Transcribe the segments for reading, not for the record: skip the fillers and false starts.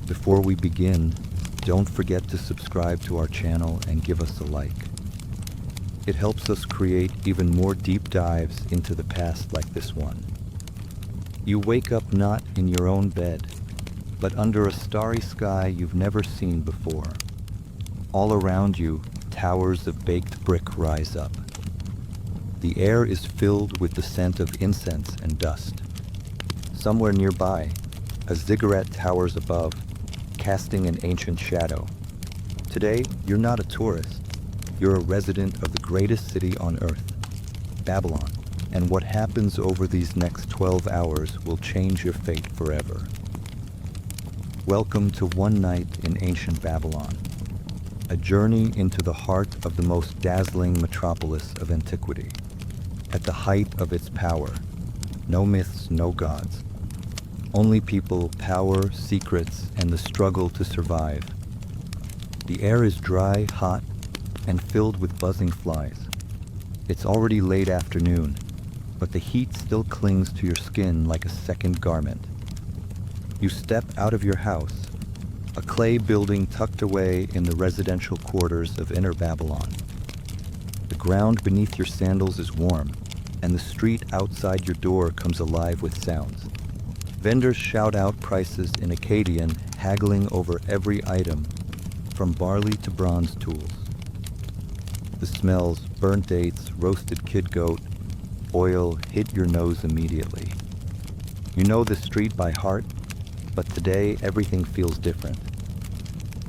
Before we begin, don't forget to subscribe to our channel and give us a like. It helps us create even more deep dives into the past like this one. You wake up not in your own bed, but under a starry sky you've never seen before. All around you, towers of baked brick rise up. The air is filled with the scent of incense and dust. Somewhere nearby, a ziggurat towers above, casting an ancient shadow. Today, you're not a tourist. You're a resident of the greatest city on earth, Babylon, and what happens over these next 12 hours will change your fate forever. Welcome to One Night in Ancient Babylon, a journey into the heart of the most dazzling metropolis of antiquity. At the height of its power, no myths, no gods. Only people, power, secrets, and the struggle to survive. The air is dry, hot, and filled with buzzing flies. It's already late afternoon, but the heat still clings to your skin like a second garment. You step out of your house, a clay building tucked away in the residential quarters of Inner Babylon. The ground beneath your sandals is warm, and the street outside your door comes alive with sounds. Vendors shout out prices in Akkadian, haggling over every item, from barley to bronze tools. The smells, burnt dates, roasted kid goat, oil hit your nose immediately. You know the street by heart, but today everything feels different.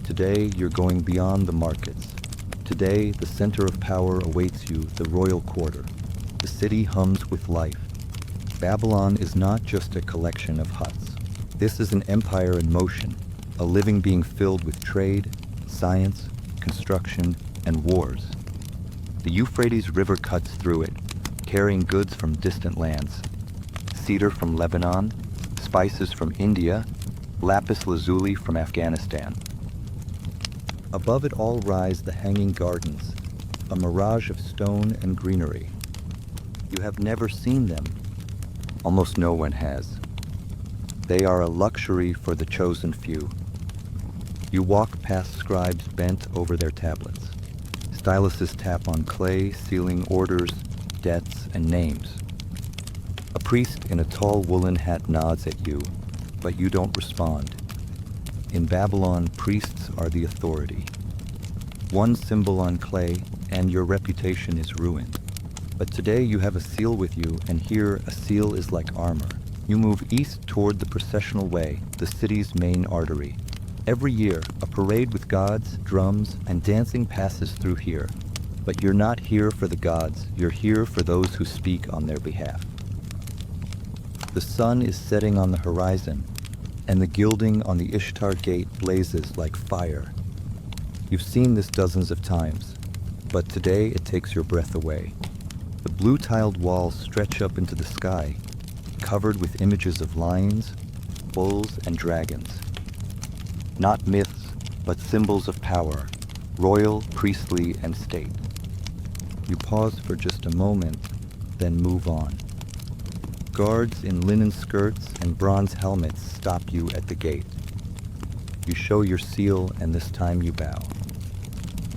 Today you're going beyond the markets. Today the center of power awaits you, the royal quarter. The city hums with life. Babylon is not just a collection of huts. This is an empire in motion, a living being filled with trade, science, construction, and wars. The Euphrates River cuts through it, carrying goods from distant lands. Cedar from Lebanon, spices from India, lapis lazuli from Afghanistan. Above it all rise the hanging gardens, a mirage of stone and greenery. You have never seen them. Almost no one has. They are a luxury for the chosen few. You walk past scribes bent over their tablets. Styluses tap on clay, sealing orders, debts, and names. A priest in a tall woolen hat nods at you, but you don't respond. In Babylon, priests are the authority. One symbol on clay, and your reputation is ruined. But today you have a seal with you, and here a seal is like armor. You move east toward the processional way, the city's main artery. Every year, a parade with gods, drums, and dancing passes through here. But you're not here for the gods, you're here for those who speak on their behalf. The sun is setting on the horizon, and the gilding on the Ishtar gate blazes like fire. You've seen this dozens of times, but today it takes your breath away. The blue-tiled walls stretch up into the sky, covered with images of lions, bulls, and dragons. Not myths, but symbols of power, royal, priestly, and state. You pause for just a moment, then move on. Guards in linen skirts and bronze helmets stop you at the gate. You show your seal, and this time you bow.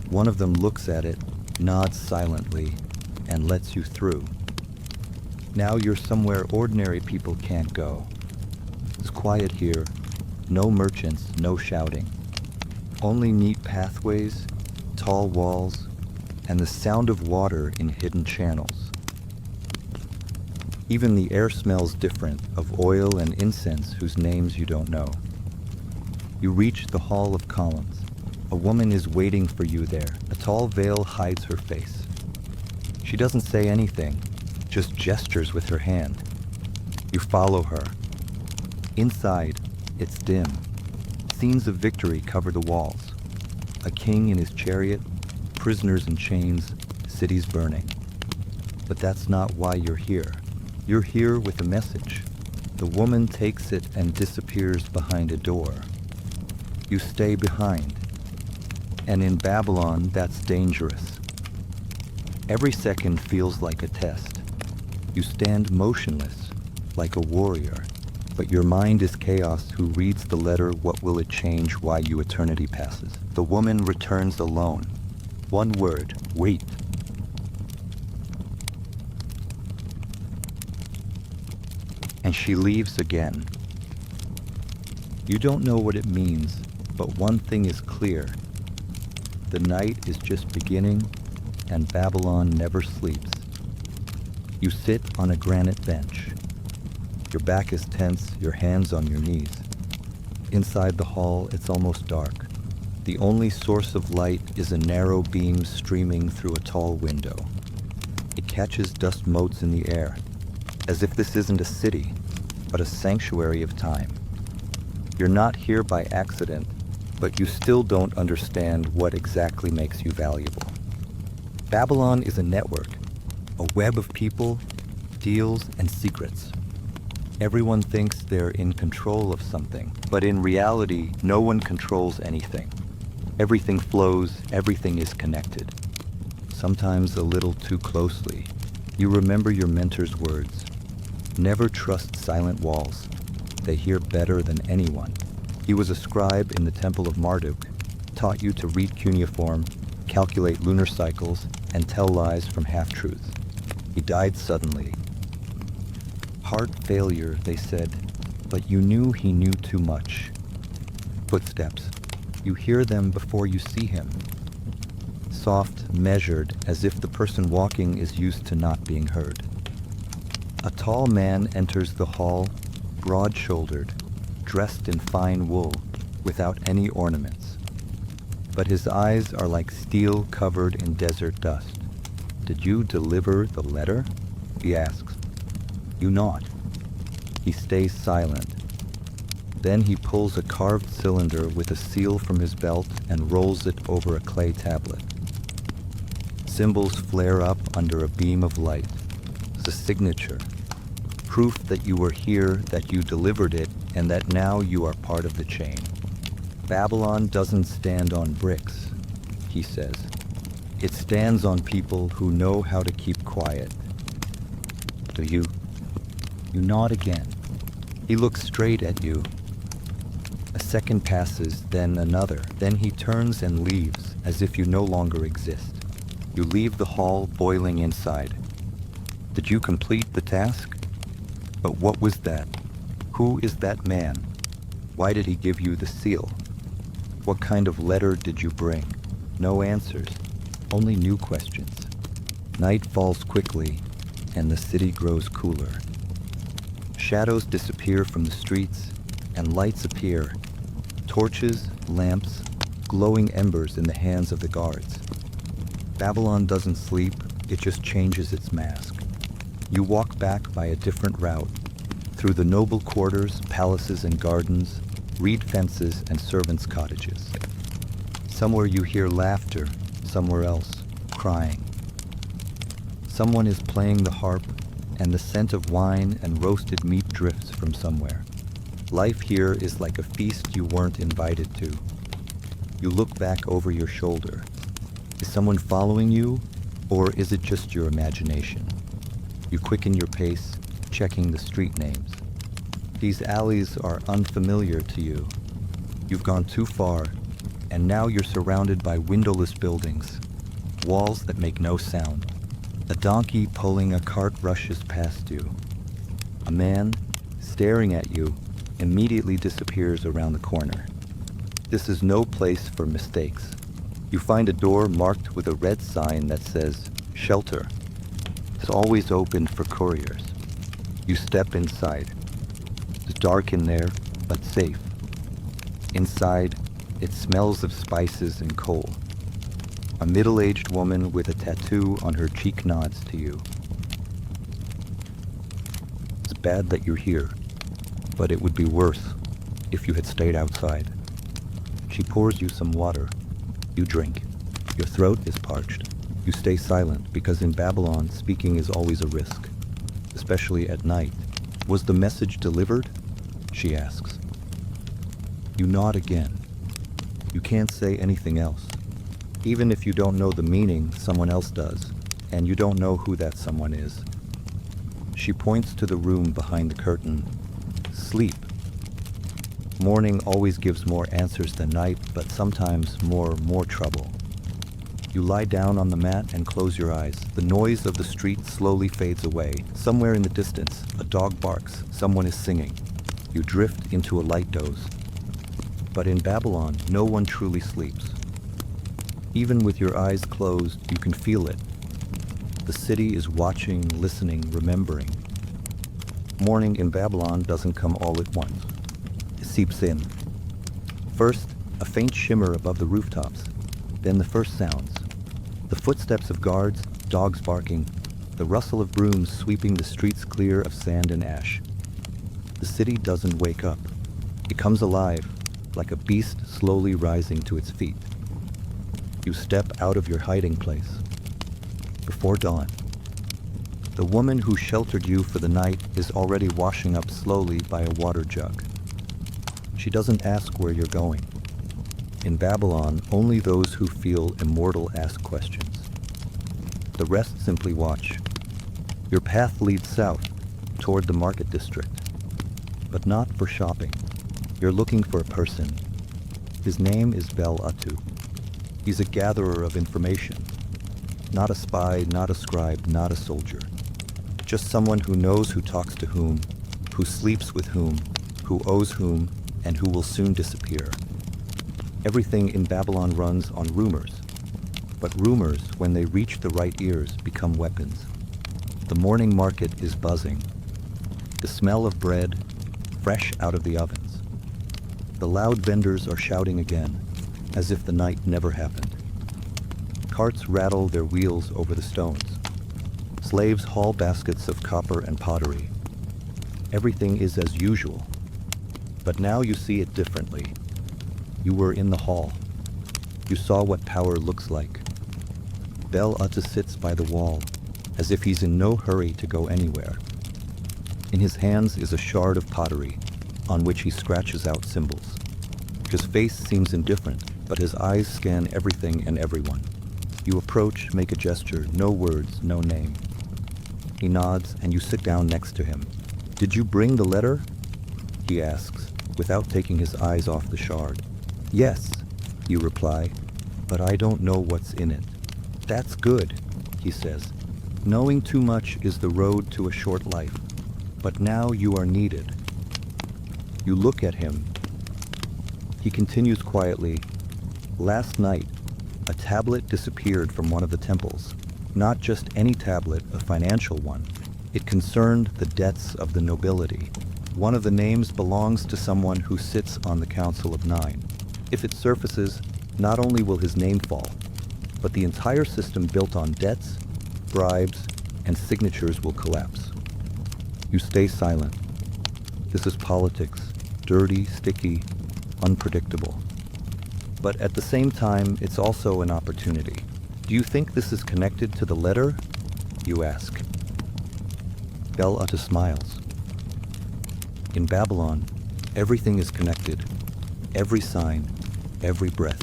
One of them looks at it, nods silently, and lets you through. Now you're somewhere ordinary people can't go. It's quiet here, no merchants, no shouting. Only neat pathways, tall walls, and the sound of water in hidden channels. Even the air smells different, of oil and incense whose names you don't know. You reach the Hall of Columns. A woman is waiting for you there. A tall veil hides her face. She doesn't say anything, just gestures with her hand. You follow her. Inside, it's dim. Scenes of victory cover the walls. A king in his chariot, prisoners in chains, cities burning. But that's not why you're here. You're here with a message. The woman takes it and disappears behind a door. You stay behind. And in Babylon, that's dangerous. Every second feels like a test. You stand motionless, like a warrior, But your mind is chaos who reads the letter, what will it change, why you eternity passes. The woman returns alone. One word, wait. And she leaves again. You don't know what it means, but one thing is clear. The night is just beginning, and Babylon never sleeps. You sit on a granite bench. Your back is tense, your hands on your knees. Inside the hall, it's almost dark. The only source of light is a narrow beam streaming through a tall window. It catches dust motes in the air, as if this isn't a city, but a sanctuary of time. You're not here by accident, but you still don't understand what exactly makes you valuable. Babylon is a network, a web of people, deals, and secrets. Everyone thinks they're in control of something, but in reality, no one controls anything. Everything flows, everything is connected. Sometimes a little too closely. You remember your mentor's words. Never trust silent walls. They hear better than anyone. He was a scribe in the Temple of Marduk, taught you to read cuneiform, calculate lunar cycles, and tell lies from half-truths. He died suddenly. Heart failure, they said, but you knew he knew too much. Footsteps. You hear them before you see him. Soft, measured, as if the person walking is used to not being heard. A tall man enters the hall, broad-shouldered, dressed in fine wool, without any ornaments. But his eyes are like steel covered in desert dust. Did you deliver the letter? He asks. You nod. He stays silent. Then he pulls a carved cylinder with a seal from his belt and rolls it over a clay tablet. Symbols flare up under a beam of light. It's a signature. Proof that you were here, that you delivered it, and that now you are part of the chain. Babylon doesn't stand on bricks, he says. It stands on people who know how to keep quiet. Do you? You nod again. He looks straight at you. A second passes, then another. Then he turns and leaves, as if you no longer exist. You leave the hall, boiling inside. Did you complete the task? But what was that? Who is that man? Why did he give you the seal? What kind of letter did you bring? No answers, only new questions. Night falls quickly, and the city grows cooler. Shadows disappear from the streets, and lights appear. Torches, lamps, glowing embers in the hands of the guards. Babylon doesn't sleep, it just changes its mask. You walk back by a different route, through the noble quarters, palaces and gardens, reed fences and servants' cottages. Somewhere you hear laughter, somewhere else, crying. Someone is playing the harp, and the scent of wine and roasted meat drifts from somewhere. Life here is like a feast you weren't invited to. You look back over your shoulder. Is someone following you, or is it just your imagination? You quicken your pace, checking the street names. These alleys are unfamiliar to you. You've gone too far, and now you're surrounded by windowless buildings, walls that make no sound. A donkey pulling a cart rushes past you. A man, staring at you, immediately disappears around the corner. This is no place for mistakes. You find a door marked with a red sign that says, "Shelter." It's always open for couriers. You step inside. It's dark in there, but safe. Inside, it smells of spices and coal. A middle-aged woman with a tattoo on her cheek nods to you. It's bad that you're here, but it would be worse if you had stayed outside. She pours you some water. You drink. Your throat is parched. You stay silent because in Babylon, speaking is always a risk, especially at night. Was the message delivered? She asks. You nod again. You can't say anything else. Even if you don't know the meaning, someone else does, and you don't know who that someone is. She points to the room behind the curtain. Sleep. Morning always gives more answers than night, but sometimes more trouble. You lie down on the mat and close your eyes. The noise of the street slowly fades away. Somewhere in the distance, a dog barks. Someone is singing. You drift into a light doze. But in Babylon, no one truly sleeps. Even with your eyes closed, you can feel it. The city is watching, listening, remembering. Morning in Babylon doesn't come all at once. It seeps in. First, a faint shimmer above the rooftops. Then the first sounds. The footsteps of guards, dogs barking, the rustle of brooms sweeping the streets clear of sand and ash. The city doesn't wake up. It comes alive, like a beast slowly rising to its feet. You step out of your hiding place. Before dawn. The woman who sheltered you for the night is already washing up slowly by a water jug. She doesn't ask where you're going. In Babylon, only those who feel immortal ask questions. The rest simply watch. Your path leads south, toward the market district. But not for shopping. You're looking for a person. His name is Bel-Atu. He's a gatherer of information. Not a spy, not a scribe, not a soldier. Just someone who knows who talks to whom, who sleeps with whom, who owes whom, and who will soon disappear. Everything in Babylon runs on rumors. But rumors, when they reach the right ears, become weapons. The morning market is buzzing. The smell of bread, fresh out of the ovens. The loud vendors are shouting again, as if the night never happened. Carts rattle their wheels over the stones. Slaves haul baskets of copper and pottery. Everything is as usual. But now you see it differently. You were in the hall. You saw what power looks like. Bel-Atu sits by the wall, as if he's in no hurry to go anywhere. In his hands is a shard of pottery, on which he scratches out symbols. His face seems indifferent, but his eyes scan everything and everyone. You approach, make a gesture, no words, no name. He nods, and you sit down next to him. "Did you bring the letter?" he asks, without taking his eyes off the shard. "Yes," you reply, "but I don't know what's in it." "That's good," he says. "Knowing too much is the road to a short life, but now you are needed." You look at him. He continues quietly, "Last night, a tablet disappeared from one of the temples. Not just any tablet, a financial one. It concerned the debts of the nobility. One of the names belongs to someone who sits on the Council of Nine. If it surfaces, not only will his name fall, but the entire system built on debts, bribes, and signatures will collapse." You stay silent. This is politics, dirty, sticky, unpredictable. But at the same time, it's also an opportunity. "Do you think this is connected to the letter?" you ask. Bel-Atu smiles. In Babylon, everything is connected. Every sign, every breath.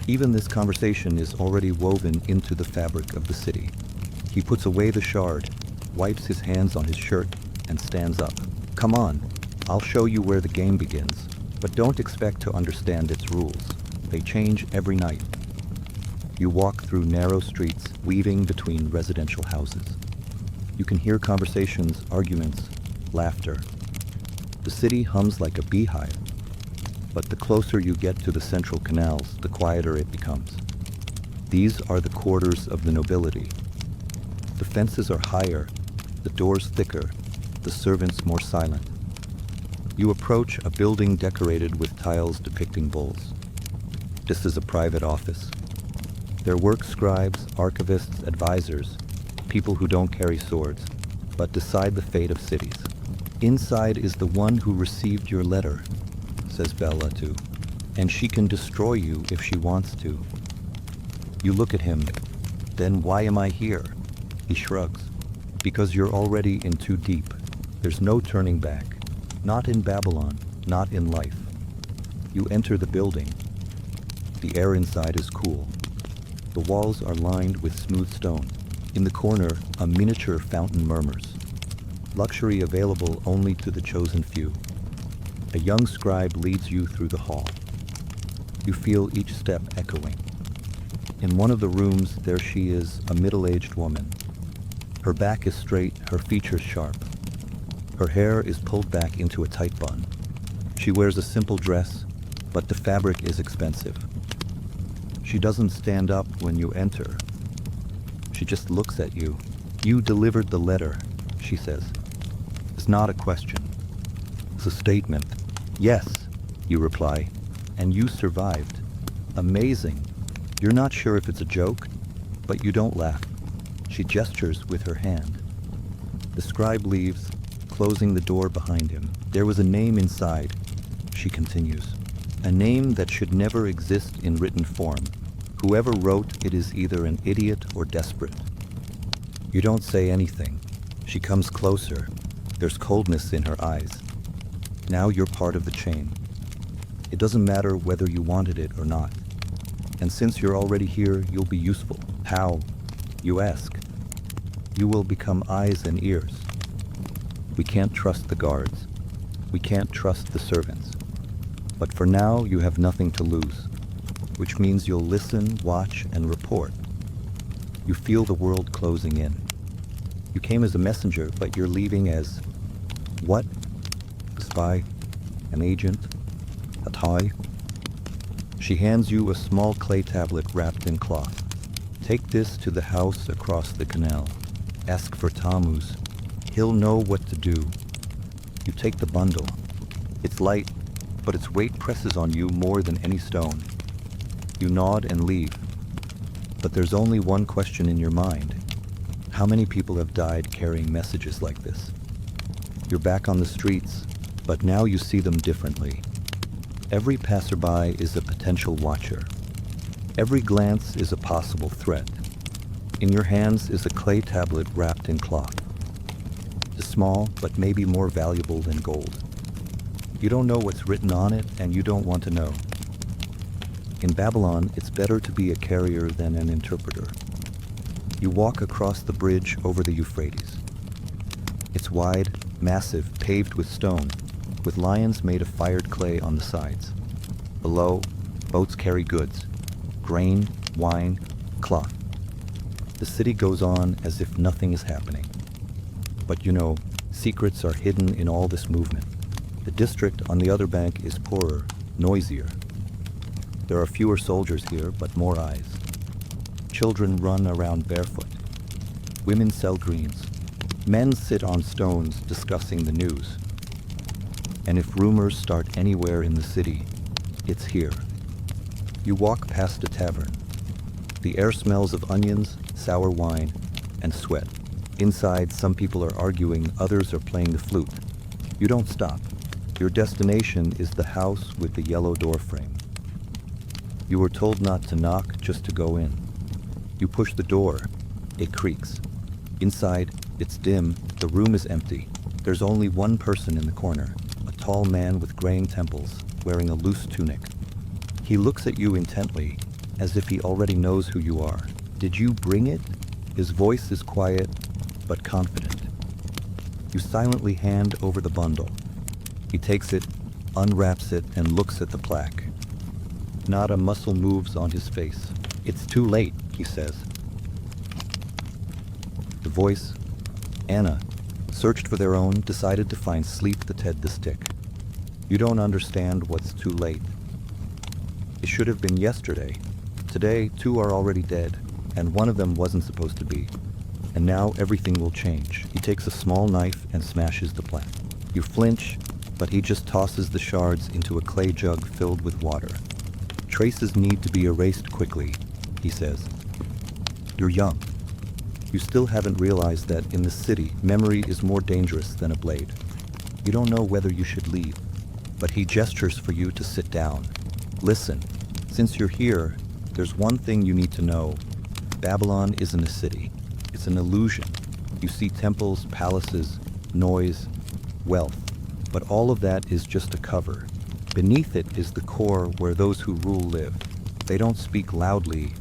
Even this conversation is already woven into the fabric of the city. He puts away the shard, wipes his hands on his shirt, and stands up. "Come on, I'll show you where the game begins, but don't expect to understand its rules. They change every night." You walk through narrow streets, weaving between residential houses. You can hear conversations, arguments, laughter. The city hums like a beehive, but the closer you get to the central canals, the quieter it becomes. These are the quarters of the nobility. The fences are higher, the doors thicker, the servants more silent. You approach a building decorated with tiles depicting bulls. This is a private office. There work scribes, archivists, advisors, people who don't carry swords, but decide the fate of cities. "Inside is the one who received your letter," says Bel-Atu, "and she can destroy you if she wants to." You look at him. "Then why am I here?" He shrugs. "Because you're already in too deep. There's no turning back. Not in Babylon, not in life." You enter the building. The air inside is cool. The walls are lined with smooth stone. In the corner, a miniature fountain murmurs. luxury available only to the chosen few. A young scribe leads you through the hall. You feel each step echoing. In one of the rooms, there she is, a middle-aged woman. Her back is straight, her features sharp. Her hair is pulled back into a tight bun. She wears a simple dress, but the fabric is expensive. She doesn't stand up when you enter. She just looks at you. "You delivered the letter," she says. It's not a question. It's a statement. "Yes," you reply, "and you survived. Amazing." You're not sure if it's a joke, but you don't laugh. She gestures with her hand. The scribe leaves, closing the door behind him. "There was a name inside," she continues. "A name that should never exist in written form. Whoever wrote it is either an idiot or desperate." You don't say anything. She comes closer. There's coldness in her eyes. Now you're part of the chain. It doesn't matter whether you wanted it or not. And since you're already here, you'll be useful. How? You ask. You will become eyes and ears. We can't trust the guards. We can't trust the servants. But for now, you have nothing to lose, which means you'll listen, watch, and report. You feel the world closing in. You came as a messenger, but you're leaving as what? A spy? An agent? A toy? She hands you a small clay tablet wrapped in cloth. "Take this to the house across the canal. Ask for Tammuz. He'll know what to do." You take the bundle. It's light, but its weight presses on you more than any stone. You nod and leave. But there's only one question in your mind. How many people have died carrying messages like this? You're back on the streets, but now you see them differently. Every passerby is a potential watcher. Every glance is a possible threat. In your hands is a clay tablet wrapped in cloth. It's small, but maybe more valuable than gold. You don't know what's written on it, and you don't want to know. In Babylon, it's better to be a carrier than an interpreter. You walk across the bridge over the Euphrates. It's wide, massive, paved with stone, with lions made of fired clay on the sides. Below, boats carry goods: grain, wine, cloth. The city goes on as if nothing is happening. But you know, secrets are hidden in all this movement. The district on the other bank is poorer, noisier. There are fewer soldiers here, but more eyes. Children run around barefoot. Women sell greens. Men sit on stones discussing the news. And if rumors start anywhere in the city, it's here. You walk past a tavern. The air smells of onions, sour wine, and sweat. Inside, some people are arguing, others are playing the flute. You don't stop. Your destination is the house with the yellow door frame. You were told not to knock, just to go in. You push the door. It creaks. Inside, it's dim. The room is empty. There's only one person in the corner, a tall man with graying temples, wearing a loose tunic. He looks at you intently, as if he already knows who you are. "Did you bring it?" His voice is quiet, but confident. You silently hand over the bundle. He takes it, unwraps it, and looks at the plaque. Not a muscle moves on his face. "It's too late," he says. The voice, Anna, searched for their own, decided to find sleep that had the stick. You don't understand what's too late. It should have been yesterday. Today, 2 are already dead, and one of them wasn't supposed to be. And now everything will change. He takes a small knife and smashes the plaque. You flinch, but he just tosses the shards into a clay jug filled with water. "Traces need to be erased quickly," he says. You're young. You still haven't realized that in the city, memory is more dangerous than a blade. You don't know whether you should leave, but he gestures for you to sit down. Listen, since you're here, there's one thing you need to know. Babylon isn't a city. It's an illusion. You see temples, palaces, noise, wealth, but all of that is just a cover. Beneath it is the core where those who rule live. They don't speak loudly.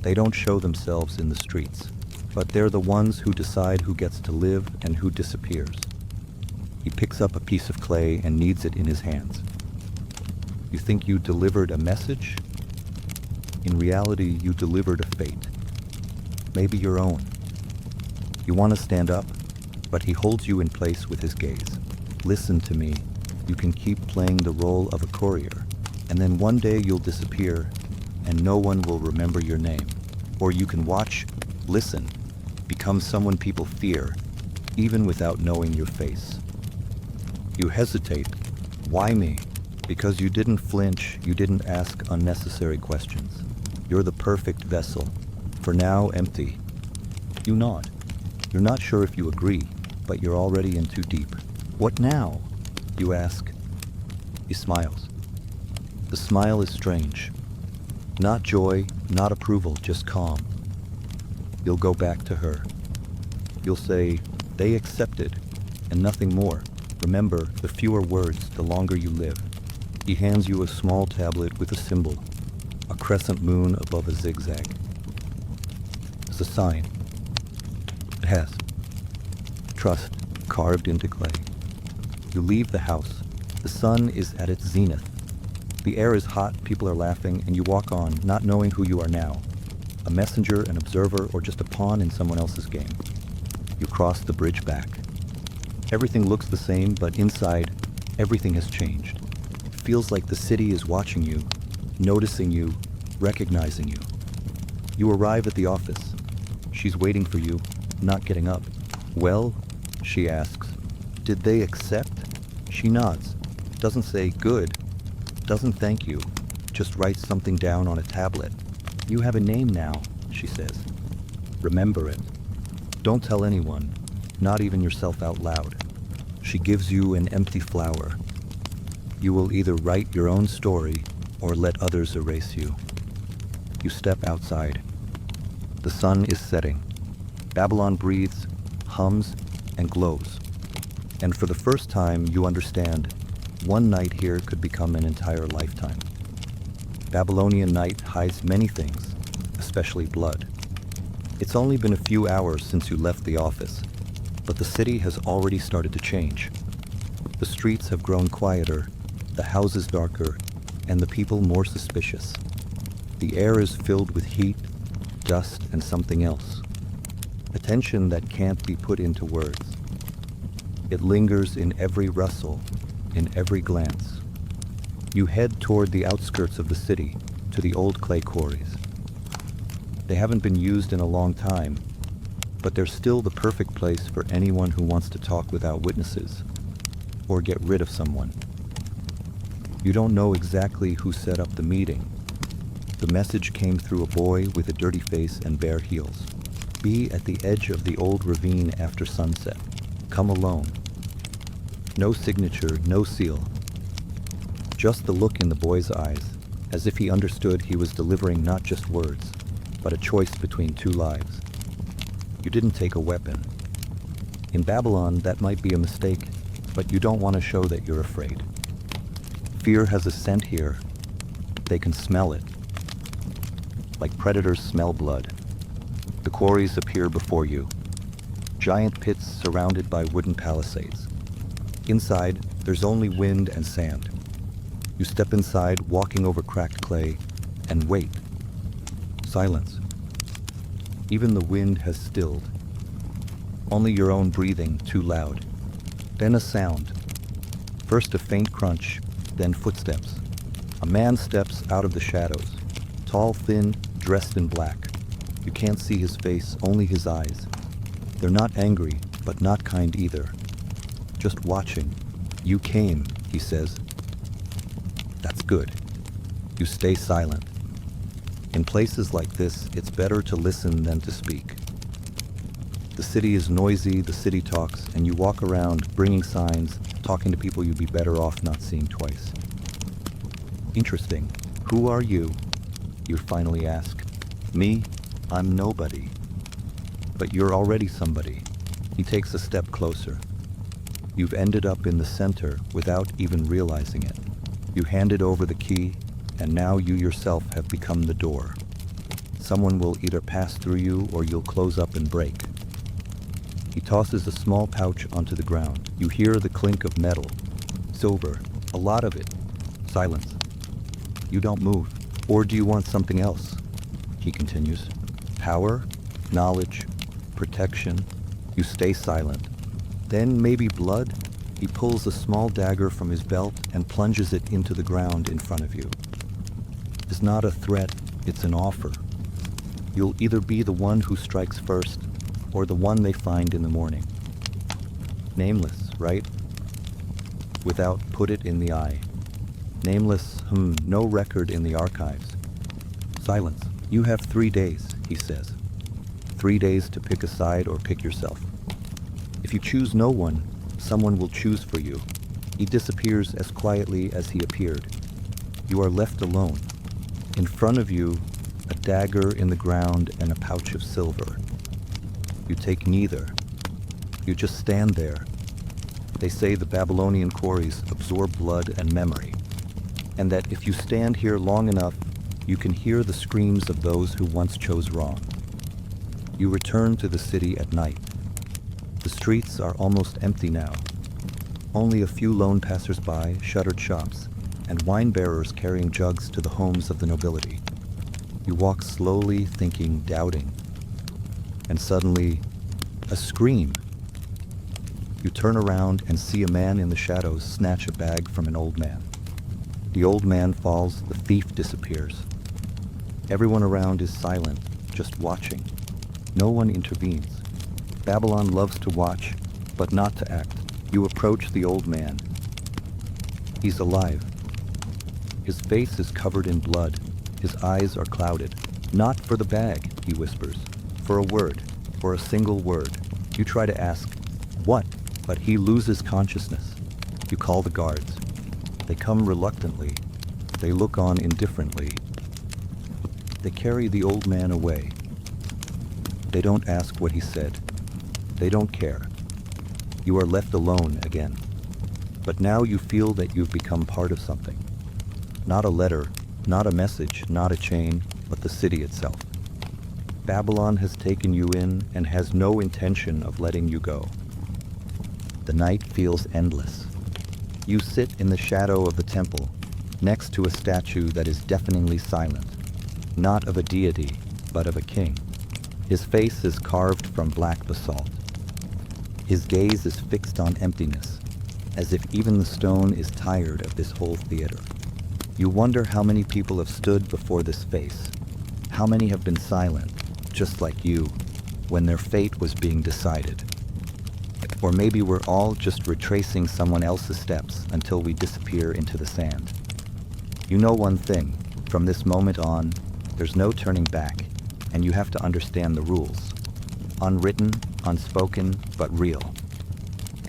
They don't show themselves in the streets. But they're the ones who decide who gets to live and who disappears. He picks up a piece of clay and kneads it in his hands. You think you delivered a message? In reality, you delivered a fate. Maybe your own. You want to stand up, but he holds you in place with his gaze. Listen to me. You can keep playing the role of a courier, and then one day you'll disappear, and no one will remember your name. Or you can watch, listen, become someone people fear, even without knowing your face. You hesitate. Why me? Because you didn't flinch, you didn't ask unnecessary questions. You're the perfect vessel, for now empty. You nod. You're not sure if you agree, but you're already in too deep. What now? You ask. He smiles. The smile is strange. Not joy, not approval, just calm. You'll go back to her. You'll say, they accepted, and nothing more. Remember, the fewer words, the longer you live. He hands you a small tablet with a symbol, a crescent moon above a zigzag. It's a sign. It has trust carved into clay. You leave the house. The sun is at its zenith. The air is hot, people are laughing, and you walk on, not knowing who you are now. A messenger, an observer, or just a pawn in someone else's game. You cross the bridge back. Everything looks the same, but inside, everything has changed. It feels like the city is watching you, noticing you, recognizing you. You arrive at the office. She's waiting for you, not getting up. Well, she asks, did they accept? She nods, doesn't say good, doesn't thank you, just writes something down on a tablet. You have a name now, she says. Remember it. Don't tell anyone, not even yourself out loud. She gives you an empty flower. You will either write your own story or let others erase you. You step outside. The sun is setting. Babylon breathes, hums, and glows. And for the first time, you understand, one night here could become an entire lifetime. Babylonian night hides many things, especially blood. It's only been a few hours since you left the office, but the city has already started to change. The streets have grown quieter, the houses darker, and the people more suspicious. The air is filled with heat, dust, and something else. A tension that can't be put into words. It lingers in every rustle, in every glance. You head toward the outskirts of the city, to the old clay quarries. They haven't been used in a long time, but they're still the perfect place for anyone who wants to talk without witnesses, or get rid of someone. You don't know exactly who set up the meeting. The message came through a boy with a dirty face and bare heels. Be at the edge of the old ravine after sunset. Come alone. No signature, no seal. Just the look in the boy's eyes, as if he understood he was delivering not just words, but a choice between two lives. You didn't take a weapon. In Babylon, that might be a mistake, but you don't want to show that you're afraid. Fear has a scent here. They can smell it. Like predators smell blood. The quarries appear before you. Giant pits surrounded by wooden palisades. Inside, there's only wind and sand. You step inside, walking over cracked clay, and wait. Silence. Even the wind has stilled. Only your own breathing, too loud. Then a sound. First a faint crunch, then footsteps. A man steps out of the shadows. Tall, thin, dressed in black. You can't see his face, only his eyes. They're not angry, but not kind either. Just watching. You came, he says. That's good. You stay silent. In places like this, it's better to listen than to speak. The city is noisy, the city talks, and you walk around bringing signs, talking to people you'd be better off not seeing twice. Interesting. Who are you? You finally ask. Me? I'm nobody. But you're already somebody. He takes a step closer. You've ended up in the center without even realizing it. You handed over the key, and now you yourself have become the door. Someone will either pass through you or you'll close up and break. He tosses a small pouch onto the ground. You hear the clink of metal. Silver. A lot of it. Silence. You don't move. Or do you want something else? He continues. Power, knowledge, protection. You stay silent. Then maybe blood? He pulls a small dagger from his belt and plunges it into the ground in front of you. It's not a threat, it's an offer. You'll either be the one who strikes first, or the one they find in the morning. Nameless, right? Without put it in the eye. Nameless, no record in the archives. Silence. You have 3 days, he says. 3 days to pick a side or pick yourself. If you choose no one, someone will choose for you. He disappears as quietly as he appeared. You are left alone. In front of you, a dagger in the ground and a pouch of silver. You take neither. You just stand there. They say the Babylonian quarries absorb blood and memory, and that if you stand here long enough, you can hear the screams of those who once chose wrong. You return to the city at night. The streets are almost empty now. Only a few lone passers-by, shuttered shops, and wine bearers carrying jugs to the homes of the nobility. You walk slowly, thinking, doubting. And suddenly, a scream. You turn around and see a man in the shadows snatch a bag from an old man. The old man falls, the thief disappears. Everyone around is silent, just watching. No one intervenes. Babylon loves to watch, but not to act. You approach the old man. He's alive. His face is covered in blood. His eyes are clouded. Not for the bag, he whispers. For a word. For a single word. You try to ask, what? But he loses consciousness. You call the guards. They come reluctantly. They look on indifferently. They carry the old man away. They don't ask what he said. They don't care. You are left alone again. But now you feel that you've become part of something. Not a letter, not a message, not a chain, but the city itself. Babylon has taken you in and has no intention of letting you go. The night feels endless. You sit in the shadow of the temple, next to a statue that is deafeningly silent, not of a deity, but of a king. His face is carved from black basalt. His gaze is fixed on emptiness, as if even the stone is tired of this whole theater. You wonder how many people have stood before this face, how many have been silent, just like you, when their fate was being decided. Or maybe we're all just retracing someone else's steps until we disappear into the sand. You know one thing, from this moment on, there's no turning back, and you have to understand the rules. Unwritten, unspoken, but real.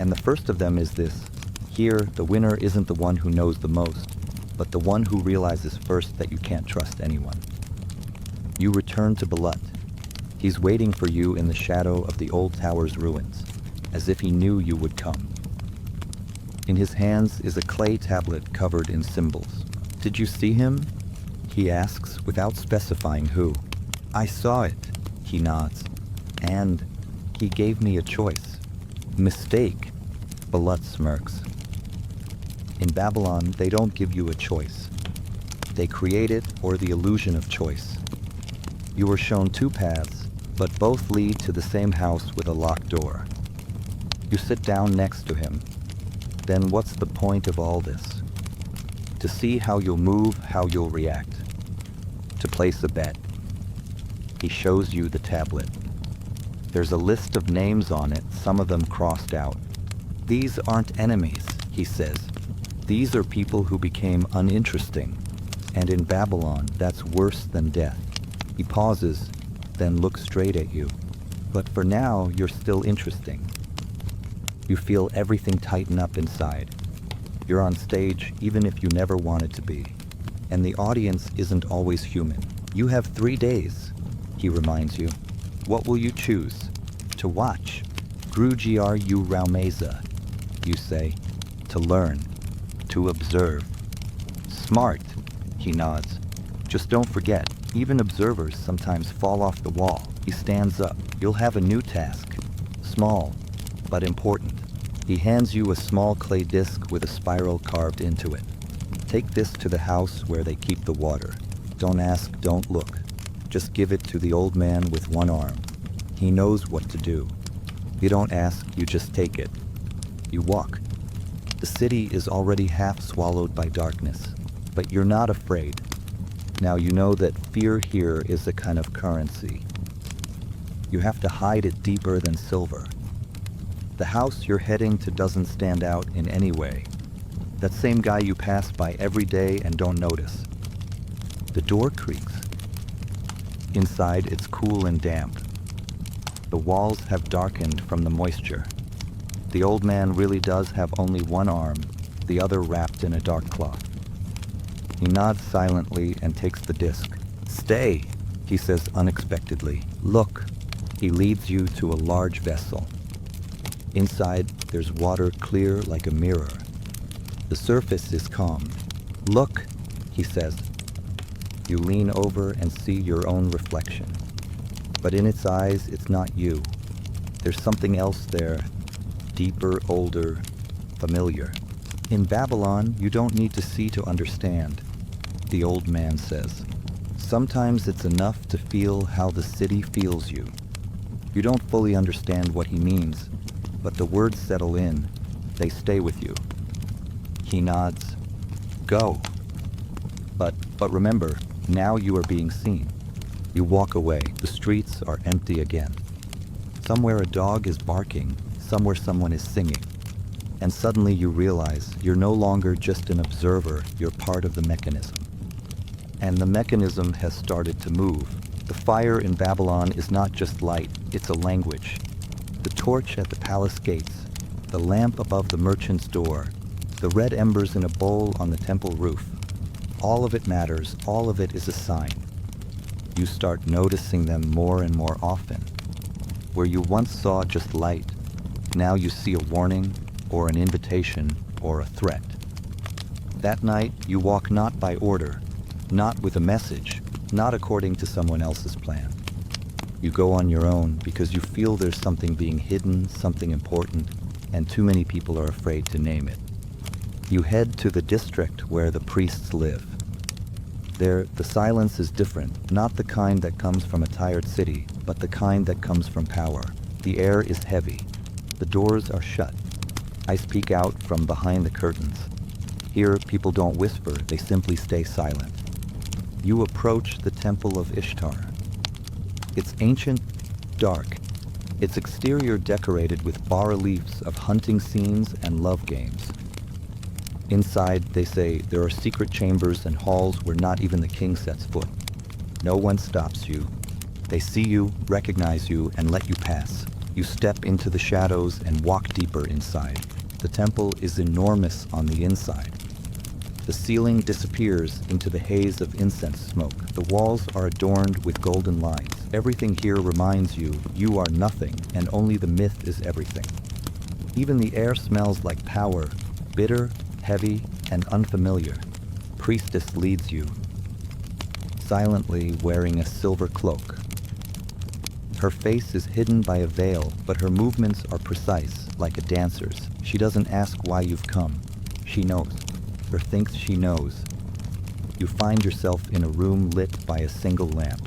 And the first of them is this: here, the winner isn't the one who knows the most, but the one who realizes first that you can't trust anyone. You return to Balut. He's waiting for you in the shadow of the old tower's ruins, as if he knew you would come. In his hands is a clay tablet covered in symbols. Did you see him? He asks, without specifying who. I saw it, he nods. And he gave me a choice. Mistake, Balut smirks. In Babylon, they don't give you a choice. They create it or the illusion of choice. You were shown two paths, but both lead to the same house with a locked door. You sit down next to him. Then what's the point of all this? To see how you'll move, how you'll react. To place a bet. He shows you the tablet. There's a list of names on it, some of them crossed out. These aren't enemies, he says. These are people who became uninteresting. And in Babylon, that's worse than death. He pauses, then looks straight at you. But for now, you're still interesting. You feel everything tighten up inside. You're on stage even if you never wanted to be. And the audience isn't always human. You have 3 days, he reminds you. What will you choose? To watch. Grugiru Raumeza, you say. To learn. To observe. Smart, he nods. Just don't forget, even observers sometimes fall off the wall. He stands up. You'll have a new task. small, but important. He hands you a small clay disc with a spiral carved into it. Take this to the house where they keep the water. Don't ask, don't look. Just give it to the old man with one arm. He knows what to do. You don't ask, you just take it. You walk. The city is already half swallowed by darkness, but you're not afraid. Now you know that fear here is a kind of currency. You have to hide it deeper than silver. The house you're heading to doesn't stand out in any way. That same guy you pass by every day and don't notice. The door creaks. Inside, it's cool and damp. The walls have darkened from the moisture. The old man really does have only one arm, the other wrapped in a dark cloth. He nods silently and takes the disc. "Stay," he says unexpectedly. "Look." He leads you to a large vessel. Inside, there's water clear like a mirror. The surface is calm. "Look," he says. You lean over and see your own reflection. But in its eyes, it's not you. There's something else there, deeper, older, familiar. In Babylon, you don't need to see to understand, the old man says. Sometimes it's enough to feel how the city feels you. You don't fully understand what he means, but the words settle in. They stay with you. He nods. Go. But remember, now you are being seen. You walk away. The streets are empty again. Somewhere a dog is barking, somewhere someone is singing. And suddenly you realize you're no longer just an observer, you're part of the mechanism. And the mechanism has started to move. The fire in Babylon is not just light, it's a language. The torch at the palace gates, the lamp above the merchant's door, the red embers in a bowl on the temple roof. All of it matters, all of it is a sign. You start noticing them more and more often. Where you once saw just light, now you see a warning, or an invitation, or a threat. That night, you walk not by order, not with a message, not according to someone else's plan. You go on your own because you feel there's something being hidden, something important, and too many people are afraid to name it. You head to the district where the priests live. There, the silence is different, not the kind that comes from a tired city, but the kind that comes from power. The air is heavy. The doors are shut. I speak out from behind the curtains. Here, people don't whisper, they simply stay silent. You approach the Temple of Ishtar. It's ancient, dark. Its exterior decorated with bas-reliefs of hunting scenes and love games. Inside, they say, there are secret chambers and halls where not even the king sets foot. No one stops you. They see you, recognize you, and let you pass. You step into the shadows and walk deeper inside. The temple is enormous on the inside. The ceiling disappears into the haze of incense smoke. The walls are adorned with golden lines. Everything here reminds you, you are nothing, and only the myth is everything. Even the air smells like power, bitter, heavy, and unfamiliar. Priestess leads you, silently wearing a silver cloak. Her face is hidden by a veil, but her movements are precise, like a dancer's. She doesn't ask why you've come. She knows, or thinks she knows. You find yourself in a room lit by a single lamp.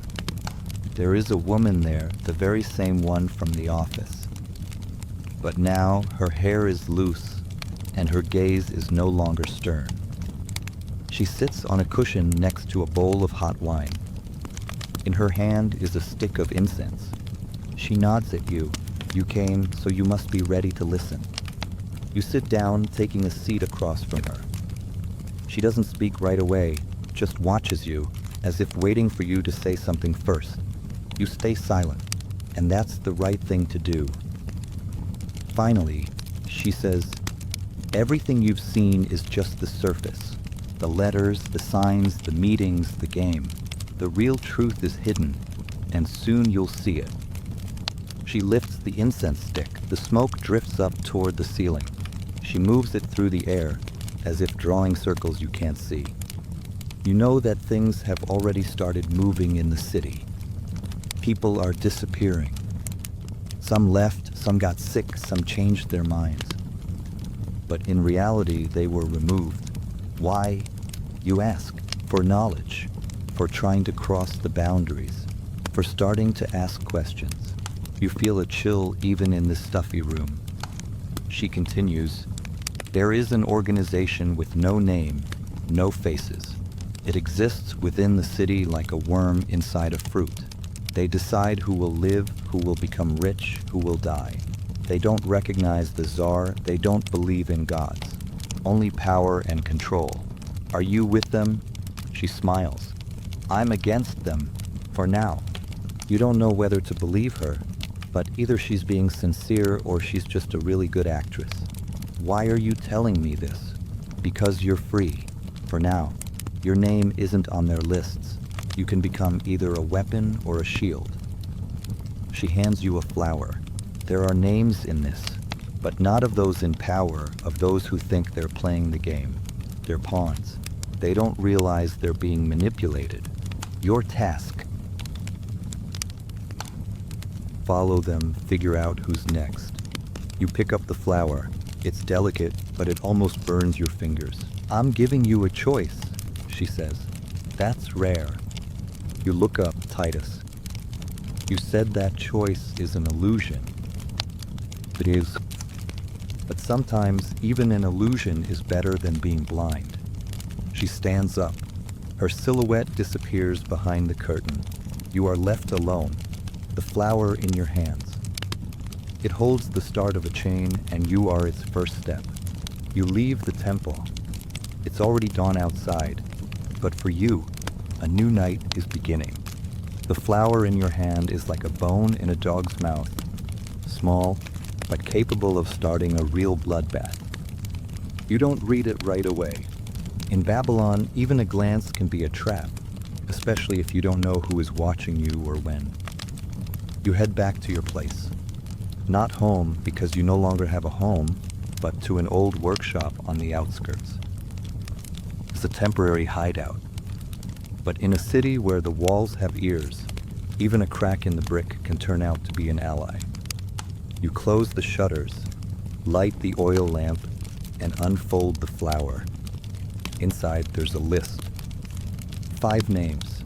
There is a woman there, the very same one from the office. But now her hair is loose, and her gaze is no longer stern. She sits on a cushion next to a bowl of hot wine. In her hand is a stick of incense. She nods at you. You came, so you must be ready to listen. You sit down, taking a seat across from her. She doesn't speak right away, just watches you, as if waiting for you to say something first. You stay silent, and that's the right thing to do. Finally, she says, everything you've seen is just the surface. The letters, the signs, the meetings, the game. The real truth is hidden, and soon you'll see it. She lifts the incense stick. The smoke drifts up toward the ceiling. She moves it through the air, as if drawing circles you can't see. You know that things have already started moving in the city. People are disappearing. Some left, some got sick, some changed their minds. But in reality, they were removed. Why? You ask. For knowledge, for trying to cross the boundaries, for starting to ask questions. You feel a chill even in this stuffy room. She continues, there is an organization with no name, no faces. It exists within the city like a worm inside a fruit. They decide who will live, who will become rich, who will die. They don't recognize the czar, they don't believe in gods. Only power and control. Are you with them? She smiles. I'm against them, for now. You don't know whether to believe her, but either she's being sincere or she's just a really good actress. Why are you telling me this? Because you're free, for now. Your name isn't on their lists. You can become either a weapon or a shield. She hands you a flower. There are names in this, but not of those in power, of those who think they're playing the game. They're pawns. They don't realize they're being manipulated. Your task. Follow them, figure out who's next. You pick up the flower. It's delicate, but it almost burns your fingers. I'm giving you a choice, she says. That's rare. You look up, Titus. You said that choice is an illusion. It is. But sometimes even an illusion is better than being blind. She stands up. Her silhouette disappears behind the curtain. You are left alone, the flower in your hands. It holds the start of a chain, and you are its first step. You leave the temple. It's already dawn outside, but for you, a new night is beginning. The flower in your hand is like a bone in a dog's mouth, small, but capable of starting a real bloodbath. You don't read it right away. In Babylon, even a glance can be a trap, especially if you don't know who is watching you or when. You head back to your place. Not home because you no longer have a home, but to an old workshop on the outskirts. It's a temporary hideout. But in a city where the walls have ears, even a crack in the brick can turn out to be an ally. You close the shutters, light the oil lamp, and unfold the flower. Inside, there's a list. 5 names.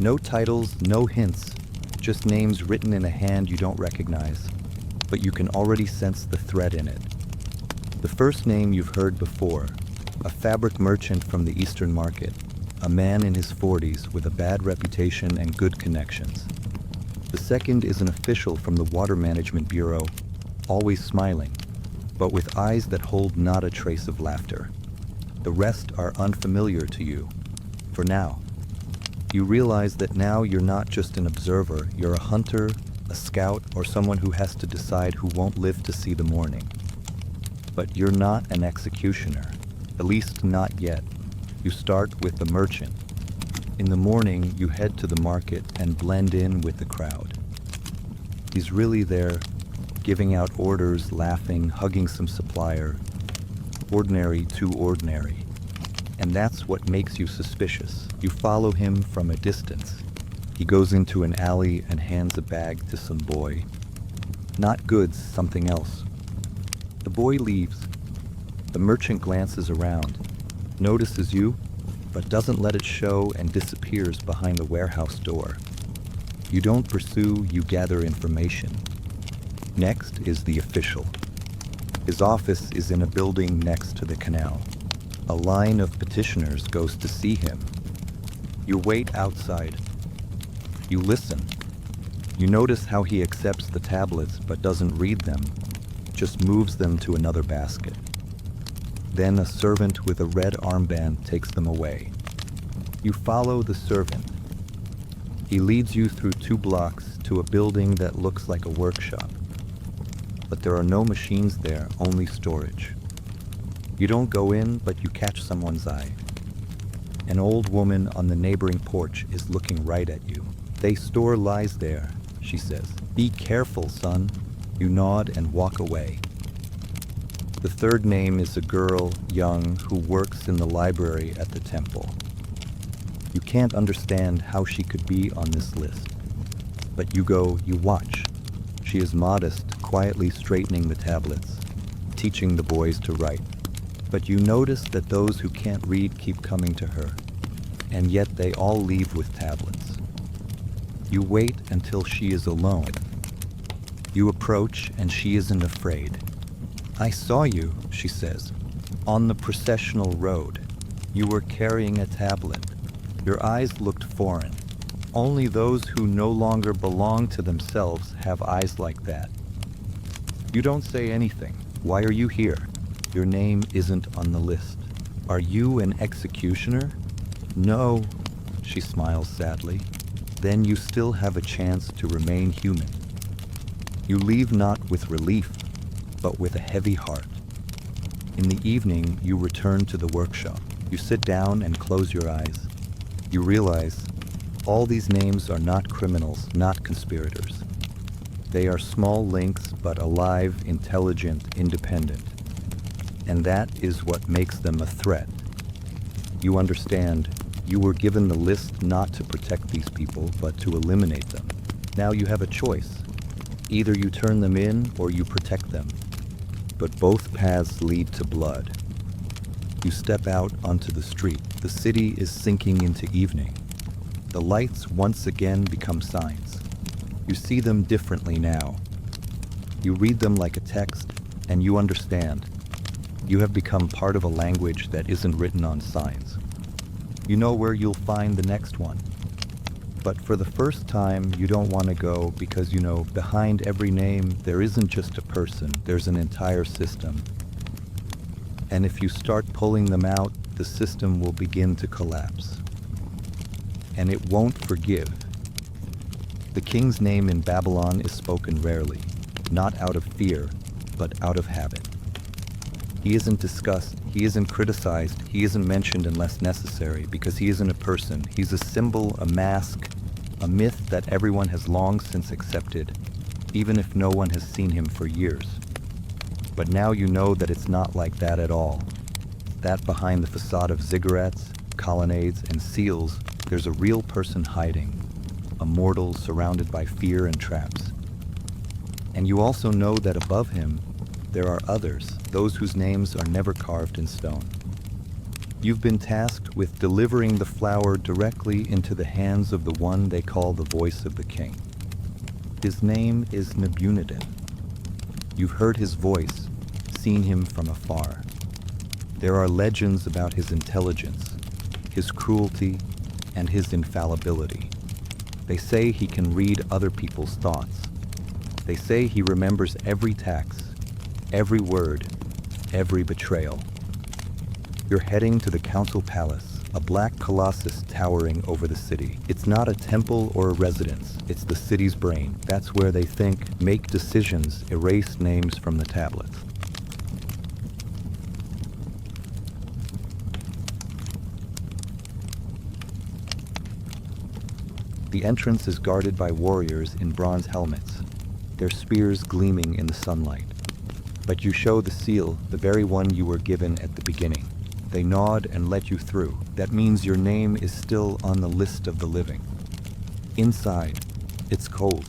No titles, no hints, just names written in a hand you don't recognize, but you can already sense the threat in it. The first name you've heard before, a fabric merchant from the Eastern Market, a man in his 40s with a bad reputation and good connections. The second is an official from the Water Management Bureau, always smiling, but with eyes that hold not a trace of laughter. The rest are unfamiliar to you, for now. You realize that now you're not just an observer, you're a hunter, a scout, or someone who has to decide who won't live to see the morning. But you're not an executioner, at least not yet. You start with the merchant. In the morning, you head to the market and blend in with the crowd. He's really there, giving out orders, laughing, hugging some supplier. Ordinary to ordinary. And that's what makes you suspicious. You follow him from a distance. He goes into an alley and hands a bag to some boy. Not goods, something else. The boy leaves. The merchant glances around, notices you, but doesn't let it show and disappears behind the warehouse door. You don't pursue, you gather information. Next is the official. His office is in a building next to the canal. A line of petitioners goes to see him. You wait outside. You listen. You notice how he accepts the tablets but doesn't read them, just moves them to another basket. Then a servant with a red armband takes them away. You follow the servant. He leads you through 2 blocks to a building that looks like a workshop. But there are no machines there, only storage. You don't go in, but you catch someone's eye. An old woman on the neighboring porch is looking right at you. "They store lies there," she says. "Be careful, son." You nod and walk away. The third name is a girl, young, who works in the library at the temple. You can't understand how she could be on this list. But you go, you watch. She is modest, quietly straightening the tablets, teaching the boys to write. But you notice that those who can't read keep coming to her, and yet they all leave with tablets. You wait until she is alone. You approach, and she isn't afraid. "I saw you," she says, "on the processional road. You were carrying a tablet. Your eyes looked foreign. Only those who no longer belong to themselves have eyes like that." You don't say anything. "Why are you here? Your name isn't on the list. Are you an executioner?" "No," she smiles sadly. "Then you still have a chance to remain human." You leave not with relief, but with a heavy heart. In the evening, you return to the workshop. You sit down and close your eyes. You realize all these names are not criminals, not conspirators. They are small links, but alive, intelligent, independent. And that is what makes them a threat. You understand, you were given the list not to protect these people, but to eliminate them. Now you have a choice. Either you turn them in or you protect them. But both paths lead to blood. You step out onto the street. The city is sinking into evening. The lights once again become signs. You see them differently now. You read them like a text, and you understand. You have become part of a language that isn't written on signs. You know where you'll find the next one. But for the first time, you don't want to go because you know behind every name, there isn't just a person, there's an entire system. And if you start pulling them out, the system will begin to collapse. And it won't forgive. The king's name in Babylon is spoken rarely, not out of fear, but out of habit. He isn't discussed, he isn't criticized, he isn't mentioned unless necessary, because he isn't a person. He's a symbol, a mask, a myth that everyone has long since accepted, even if no one has seen him for years. But now you know that it's not like that at all. That behind the facade of ziggurats, colonnades, and seals, there's a real person hiding, a mortal surrounded by fear and traps. And you also know that above him, there are others, those whose names are never carved in stone. You've been tasked with delivering the flower directly into the hands of the one they call the voice of the king. His name is Nebunedin. You've heard his voice, seen him from afar. There are legends about his intelligence, his cruelty, and his infallibility. They say he can read other people's thoughts. They say he remembers every tax, every word, every betrayal. You're heading to the council palace, a black colossus towering over the city. It's not a temple or a residence, it's the city's brain. That's where they think, make decisions, erase names from the tablets. The entrance is guarded by warriors in bronze helmets, their spears gleaming in the sunlight. But you show the seal, the very one you were given at the beginning. They nod and let you through. That means your name is still on the list of the living. Inside, it's cold.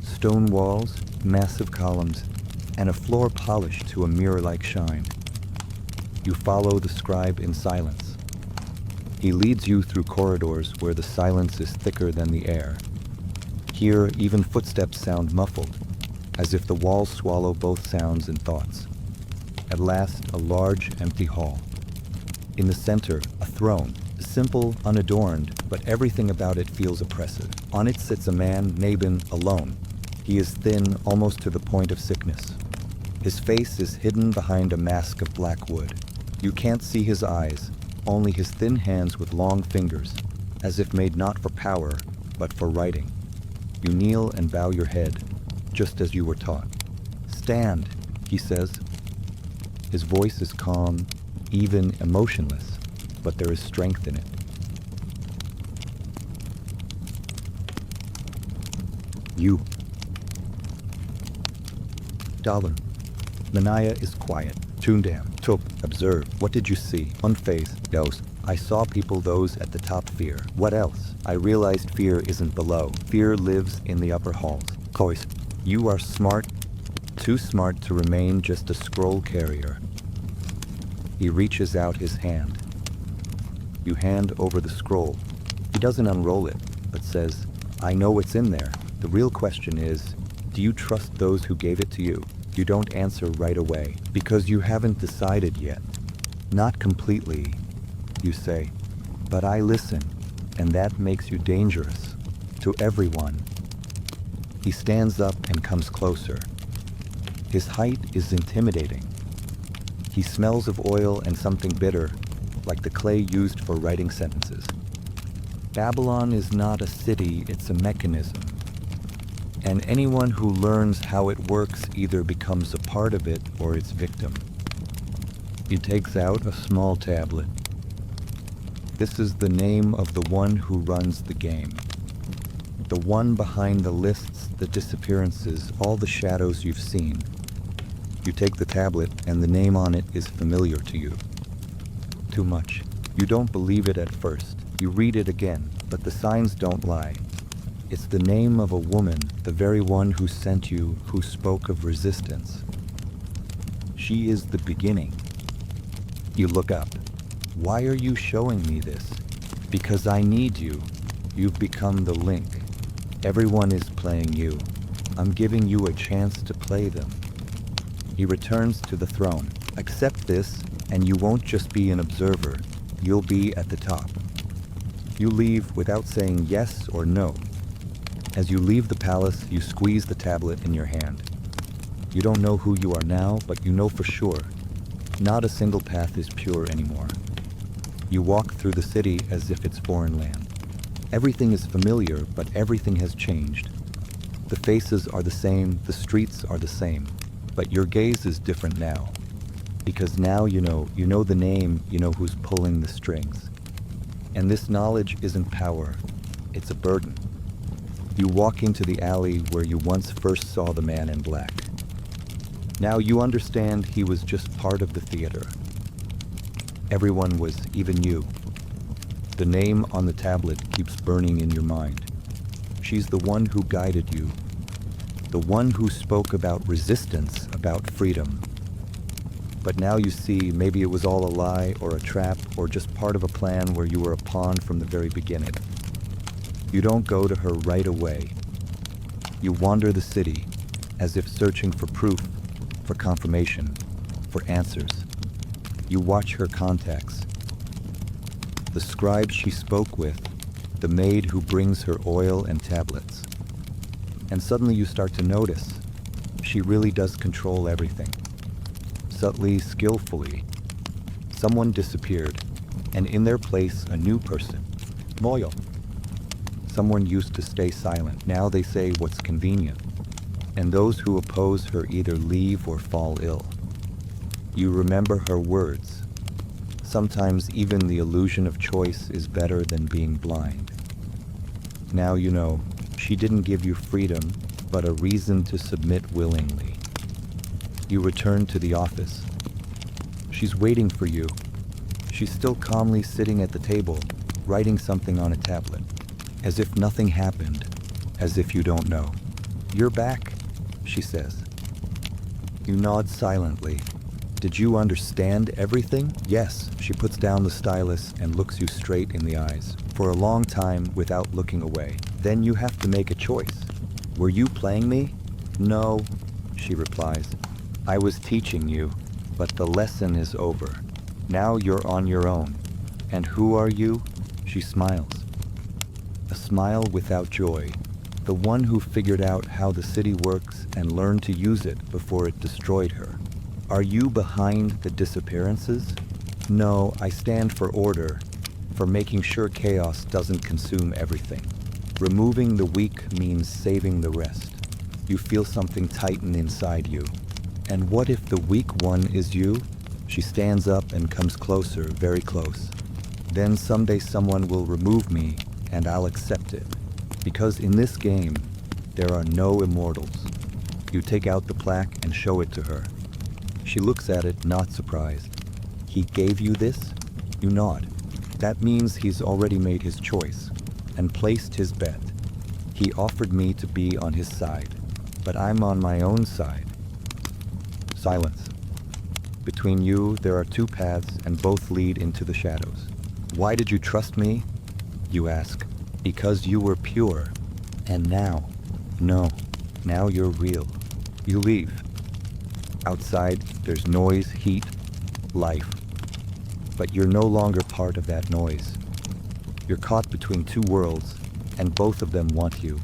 Stone walls, massive columns, and a floor polished to a mirror-like shine. You follow the scribe in silence. He leads you through corridors where the silence is thicker than the air. Here, even footsteps sound muffled, as if the walls swallow both sounds and thoughts. At last, a large, empty hall. In the center, a throne, simple, unadorned, but everything about it feels oppressive. On it sits a man, Nabin, alone. He is thin, almost to the point of sickness. His face is hidden behind a mask of black wood. You can't see his eyes, only his thin hands with long fingers, as if made not for power, but for writing. You kneel and bow your head, just as you were taught. "Stand," he says. His voice is calm, even emotionless, but there is strength in it. "You." Dollar. Manaya is quiet. Tundam. Tup. Observe. What did you see? Unfazed. Dos. I saw people, those at the top fear. What else? I realized fear isn't below. Fear lives in the upper halls. Kois. You are smart, too smart to remain just a scroll carrier. He reaches out his hand. You hand over the scroll. He doesn't unroll it, but says, I know what's in there. The real question is, do you trust those who gave it to you? You don't answer right away, because you haven't decided yet. Not completely, you say, but I listen, and that makes you dangerous. To everyone. He stands up and comes closer. His height is intimidating. He smells of oil and something bitter, like the clay used for writing sentences. Babylon is not a city, it's a mechanism. And anyone who learns how it works either becomes a part of it or its victim. He takes out a small tablet. This is the name of the one who runs the game. The one behind the lists, the disappearances, all the shadows you've seen. You take the tablet and the name on it is familiar to you. Too much. You don't believe it at first. You read it again, but the signs don't lie. It's the name of a woman, the very one who sent you, who spoke of resistance. She is the beginning. You look up. Why are you showing me this? Because I need you. You've become the link. Everyone is playing you. I'm giving you a chance to play them. He returns to the throne. Accept this, and you won't just be an observer. You'll be at the top. You leave without saying yes or no. As you leave the palace, you squeeze the tablet in your hand. You don't know who you are now, but you know for sure. Not a single path is pure anymore. You walk through the city as if it's foreign land. Everything is familiar, but everything has changed. The faces are the same, the streets are the same, but your gaze is different now. Because now you know the name, you know who's pulling the strings. And this knowledge isn't power, it's a burden. You walk into the alley where you once first saw the man in black. Now you understand he was just part of the theater. Everyone was, even you. The name on the tablet keeps burning in your mind. She's the one who guided you. The one who spoke about resistance, about freedom. But now you see maybe it was all a lie or a trap or just part of a plan where you were a pawn from the very beginning. You don't go to her right away. You wander the city as if searching for proof, for confirmation, for answers. You watch her contacts. The scribe she spoke with, the maid who brings her oil and tablets. And suddenly you start to notice, she really does control everything. Subtly, skillfully. Someone disappeared, and in their place a new person. Moyo. Someone used to stay silent, now they say what's convenient. And those who oppose her either leave or fall ill. You remember her words. Sometimes even the illusion of choice is better than being blind. Now you know, she didn't give you freedom, but a reason to submit willingly. You return to the office. She's waiting for you. She's still calmly sitting at the table, writing something on a tablet. As if nothing happened, as if you don't know. You're back, she says. You nod silently. Did you understand everything? Yes, she puts down the stylus and looks you straight in the eyes, for a long time without looking away. Then you have to make a choice. Were you playing me? No, she replies. I was teaching you, but the lesson is over. Now you're on your own. And who are you? She smiles. A smile without joy. The one who figured out how the city works and learned to use it before it destroyed her. Are you behind the disappearances? No, I stand for order, for making sure chaos doesn't consume everything. Removing the weak means saving the rest. You feel something tighten inside you. And what if the weak one is you? She stands up and comes closer, very close. Then someday someone will remove me, and I'll accept it. Because in this game, there are no immortals. You take out the plaque and show it to her. She looks at it, not surprised. He gave you this? You nod. That means he's already made his choice and placed his bet. He offered me to be on his side. But I'm on my own side. Silence. Between you, there are two paths, and both lead into the shadows. Why did you trust me? You ask. Because you were pure. And now? No. Now you're real. You leave. Outside, there's noise, heat, life. But you're no longer part of that noise. You're caught between two worlds, and both of them want you.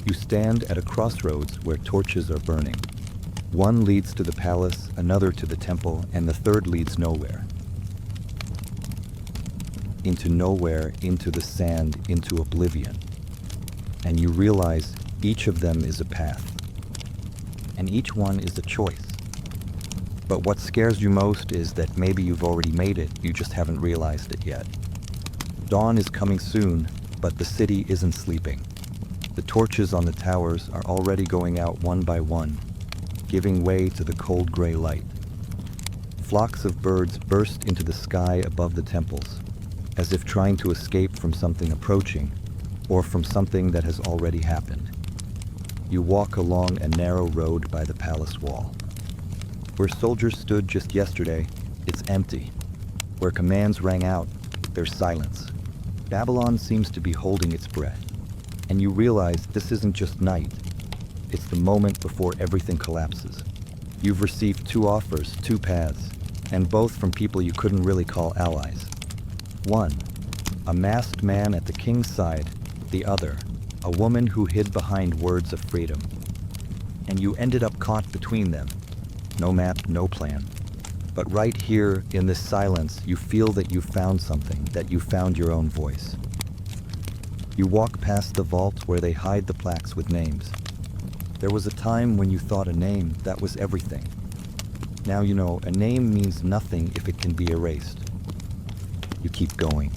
You stand at a crossroads where torches are burning. One leads to the palace, another to the temple, and the third leads nowhere. Into nowhere, into the sand, into oblivion. And you realize each of them is a path. And each one is a choice. But what scares you most is that maybe you've already made it, you just haven't realized it yet. Dawn is coming soon, but the city isn't sleeping. The torches on the towers are already going out one by one, giving way to the cold gray light. Flocks of birds burst into the sky above the temples, as if trying to escape from something approaching, or from something that has already happened. You walk along a narrow road by the palace wall. Where soldiers stood just yesterday, it's empty. Where commands rang out, there's silence. Babylon seems to be holding its breath. And you realize this isn't just night. It's the moment before everything collapses. You've received two offers, two paths, and both from people you couldn't really call allies. One, a masked man at the king's side. The other, a woman who hid behind words of freedom. And you ended up caught between them. No map, no plan. But right here, in this silence, you feel that you found something, that you found your own voice. You walk past the vault where they hide the plaques with names. There was a time when you thought a name, that was everything. Now you know, a name means nothing if it can be erased. You keep going.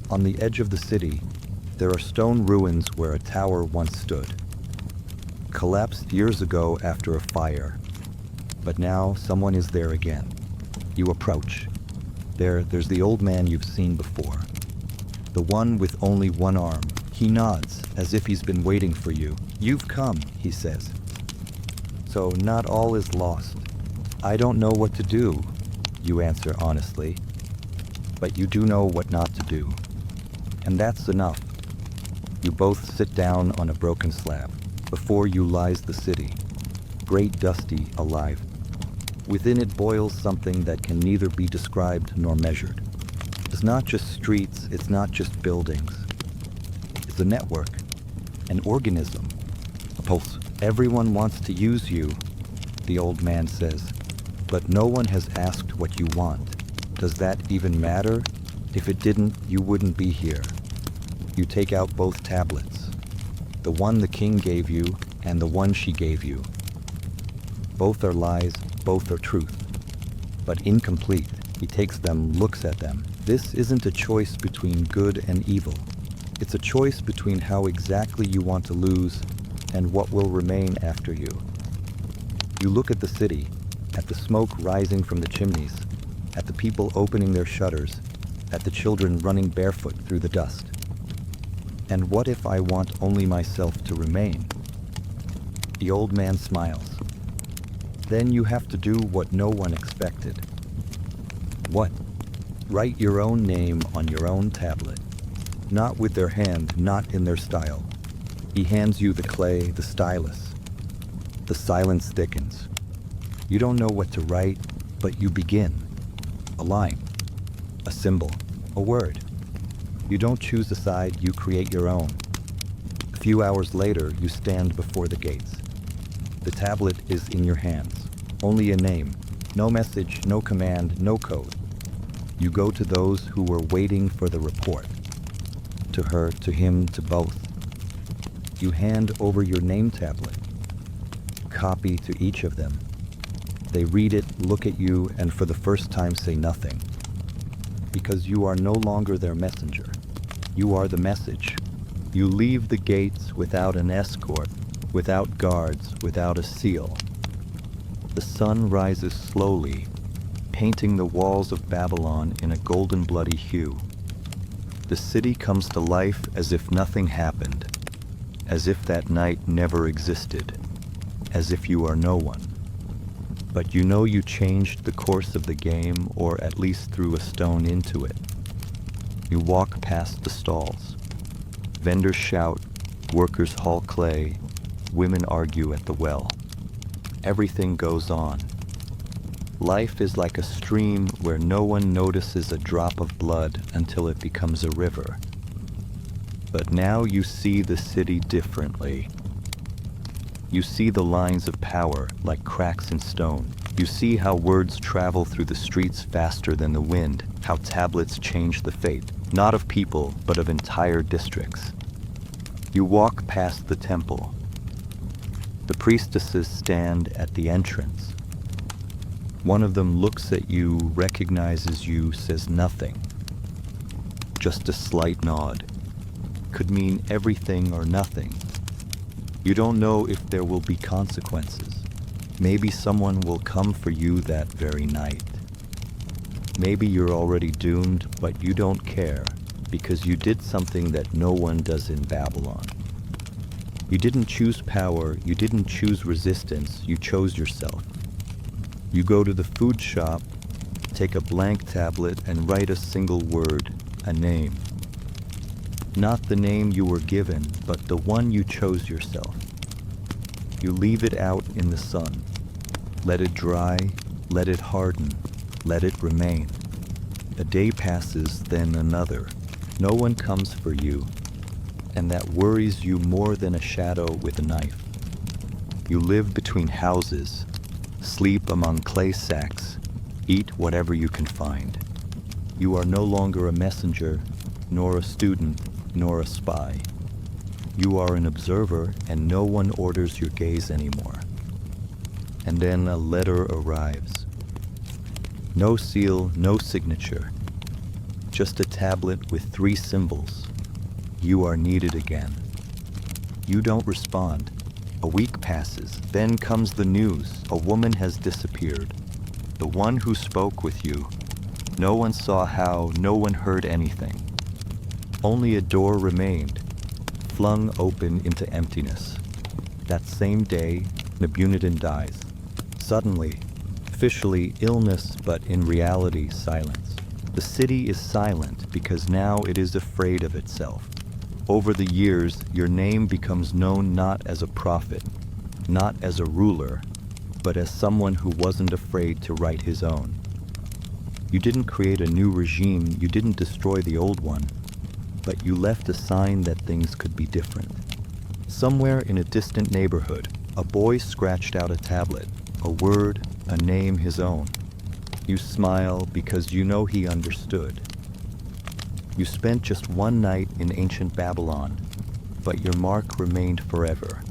On the edge of the city, there are stone ruins where a tower once stood. Collapsed years ago after a fire. But now someone is there again. You approach. There's the old man you've seen before. The one with only one arm. He nods, as if he's been waiting for you. You've come, he says. So not all is lost. I don't know what to do, you answer honestly. But you do know what not to do. And that's enough. You both sit down on a broken slab. Before you lies the city. Great, dusty, alive. Within it boils something that can neither be described nor measured. It's not just streets, it's not just buildings. It's a network, an organism, a pulse. Everyone wants to use you, the old man says, but no one has asked what you want. Does that even matter? If it didn't, you wouldn't be here. You take out both tablets, the one the king gave you and the one she gave you. Both are lies, both are truth, but incomplete. He takes them, looks at them. This isn't a choice between good and evil. It's a choice between how exactly you want to lose and what will remain after you. You look at the city, at the smoke rising from the chimneys, at the people opening their shutters, at the children running barefoot through the dust. And what if I want only myself to remain? The old man smiles. Then you have to do what no one expected. What? Write your own name on your own tablet. Not with their hand, not in their style. He hands you the clay, the stylus. The silence thickens. You don't know what to write, but you begin. A line, a symbol, a word. You don't choose a side, you create your own. A few hours later, you stand before the gates. The tablet is in your hands. Only a name. No message, no command, no code. You go to those who were waiting for the report. To her, to him, to both. You hand over your name tablet. Copy to each of them. They read it, look at you, and for the first time say nothing. Because you are no longer their messenger. You are the message. You leave the gates without an escort, without guards, without a seal. The sun rises slowly, painting the walls of Babylon in a golden bloody hue. The city comes to life as if nothing happened, as if that night never existed. as if you are no one. But you know you changed the course of the game, or at least threw a stone into it. You walk past the stalls. Vendors shout, workers haul clay, women argue at the well. Everything goes on. Life is like a stream where no one notices a drop of blood until it becomes a river. But now you see the city differently. You see the lines of power like cracks in stone. You see how words travel through the streets faster than the wind, how tablets change the fate, not of people, but of entire districts. You walk past the temple. The priestesses stand at the entrance. One of them looks at you, recognizes you, says nothing. Just a slight nod. Could mean everything or nothing. You don't know if there will be consequences. Maybe someone will come for you that very night. Maybe you're already doomed, but you don't care, because you did something that no one does in Babylon. You didn't choose power, you didn't choose resistance, you chose yourself. You go to the food shop, take a blank tablet and write a single word, a name. Not the name you were given, but the one you chose yourself. You leave it out in the sun. Let it dry, let it harden, let it remain. A day passes, then another. No one comes for you, and that worries you more than a shadow with a knife. You live between houses, sleep among clay sacks, eat whatever you can find. You are no longer a messenger, nor a student, nor a spy. You are an observer, and no one orders your gaze anymore. And then a letter arrives. No seal, no signature. Just a tablet with 3 symbols. You are needed again. You don't respond. A week passes. Then comes the news. A woman has disappeared. The one who spoke with you. No one saw how, no one heard anything. Only a door remained, flung open into emptiness. That same day, Nebunidin dies. Suddenly, officially illness, but in reality silence. The city is silent because now it is afraid of itself. Over the years, your name becomes known not as a prophet, not as a ruler, but as someone who wasn't afraid to write his own. You didn't create a new regime, you didn't destroy the old one, but you left a sign that things could be different. Somewhere in a distant neighborhood, a boy scratched out a tablet, a word, a name his own. You smile because you know he understood. You spent just one night in ancient Babylon, but your mark remained forever.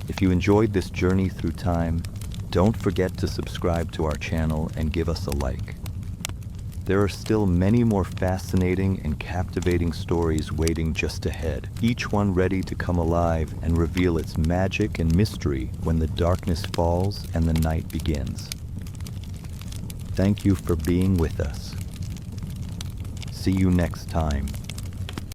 If you enjoyed this journey through time, don't forget to subscribe to our channel and give us a like. There are still many more fascinating and captivating stories waiting just ahead, each one ready to come alive and reveal its magic and mystery when the darkness falls and the night begins. Thank you for being with us. See you next time.